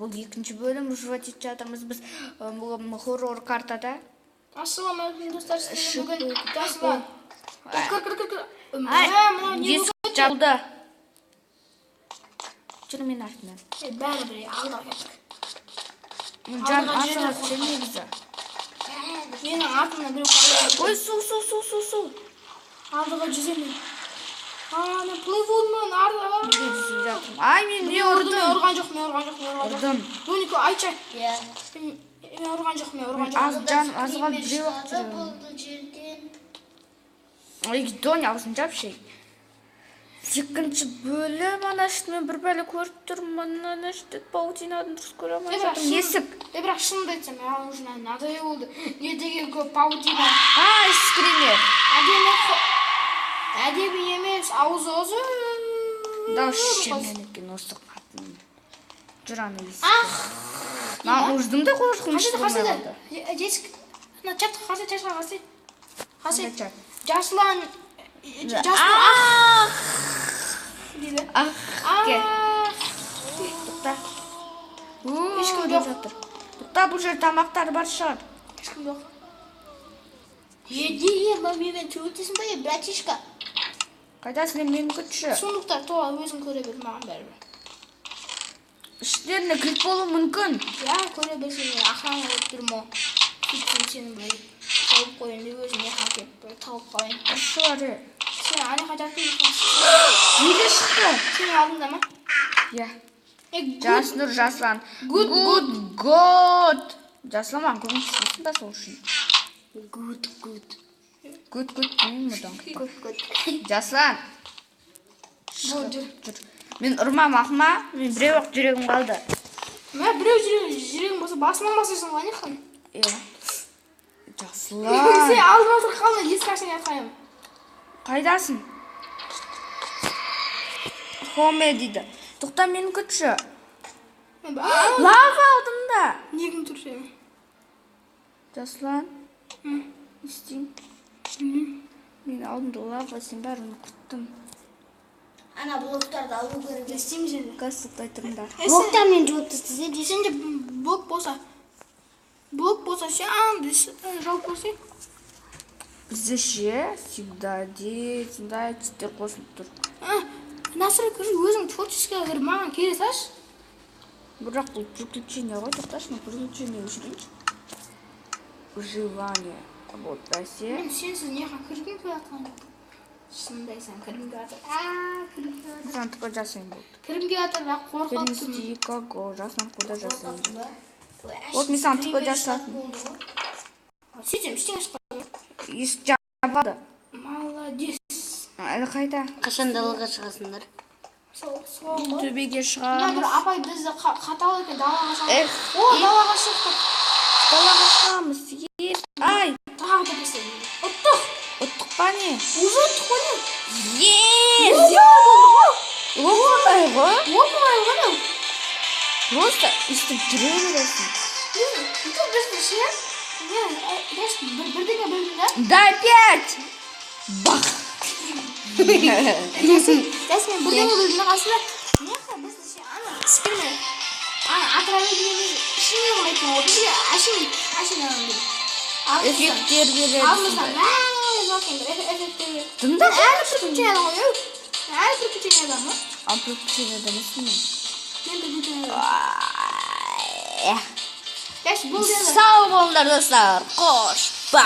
Бұл екінші бөлім ұжыват етіп жатырмыз біз хоррор картада. Ассалаумағалейкум достар, сіздерге бүгін жасылан. Есік жабылды. Жүр мен артынан. Бәрі алға кеттік. Жан асыға түсірме бізді. Менің артымнан біреу қалай. Ой, су. Алдыға жүземін. Мен плывуымын ардыға. Ай, мен не ұрдым? Мен ұрған жоқ. Ұрдым. Донико, айтшы. Мен ұрған жоқ. Азыға біреу ақтыр. Ой, Доня, аузын жапшы. Екінші бөлім, анашытымен бір бәлі көріп тұрмын, анашыты паутинадан дұрыс көре алмай жатырмын. Есік. Бірақ шынымды айтсам, маған уже надоел болды. Не деген көп паутина. Скример. Әдемі емес, аузы. Дауыс шемленекен осы қатын. Жүр аны есік. Мен ұждым да қорқынышты болмай қалды. Есік. Чатқа қасы. Жасылан. Дейді. Кел. Тұқта. Ешкім жоқ. Тұқта, бұл жер тамақтар бар шығар. Ешкім жоқ. Мамемен сөйтесің ба, братишка? Қайдасың, мен күтші. Сондықтар тоға өзің көре бер, маған бәрібір. Іштеріне кілт болу мүмкін. Я, көре берсен, охрана болып тұрмы. Сөйтсен сені бір тауып қойын деп өзің яқа кеп тауып қойын. Шылар. Сен аны қайтатын Неге шықты? Сенің алдында ма? Я. Жаснұр, жаслан. Good. Жасламан көңілсізсің ба сол үшін? Good. Good, мен мұдан. Good. Жаслан. Жүр. Мен ұрмам ақма, мен біреу ақ жүрегім қалды. Мен біреу жүрегім болса, басынан басырсың ғой, не қылын? Жаслан. Сен алдыма тұр қалды, ескашын айтқайым. Қайдасың? Хоме дейді. Тұқта мен күтші. Лава алдымда. Негін тұр сені? Жаслан. Істейм. Мен алдымда лава, сен бәрін күттім. Ана блоктарды алу керек. Істейміз енді. Қасықтай тұрыңдар. Блоктармен жауып тастаса Сен де блок болса, сен жауып болсай. Бізде ше, всегда сондай читтер қосылып тұр. Насыр өзің творческая кір, маған келе саш. Бірақ бұл приключение ғой, тоқташы, мен приключение өшірейінші. Выживание. Вот, бәсе. Мен сенсіз неға кіргім келатқан. Шындайсан, кіргім келатыр. Бұзан тұпа жасайын болды. Кіргім келатыр, бірақ қорқып тұрмын. Перенести кого, жасынан қода жасайын. Вот, мен сан тұпа жасатын. Сөйтем, іштен ашқаным. Есік жабады. Молодец. Әлі қайда? Қашан далаға шығасыңдар? Төбеге Мына шығамыз. бір апай бізді қатал екен, далаға шығамыз. О, далаға шықтық. Далаға шығамыз. Ай! Тағы да бізді. Ұттық. Ұттық па не? Уже ұттық па не? Оп-оп-ай ғой? Оп-оп-ай ғой не? Просто үстіп жүре бересің. Бұл бізді ше? Бірдеңе бөлдің да? Дай 5! Бақ! Дәсмен бірдеңе бөлдің қасында. Неқі бізді ше? Ана кішкірме. Ана атырабы дейміз. Ішіне қылайтын ол. Бізге әшін әңгім. Эффекттер береді. Алдымыздан мәңіз бақыңдар. Эффекттер береді. Дымда Әлі приключение адам ғой. Әлі приключение адам ғой. Ал приключение адамысың мен. Мен приключение адам. Дәс бұл деді. Сау болыңдар достар. Қош. Ба!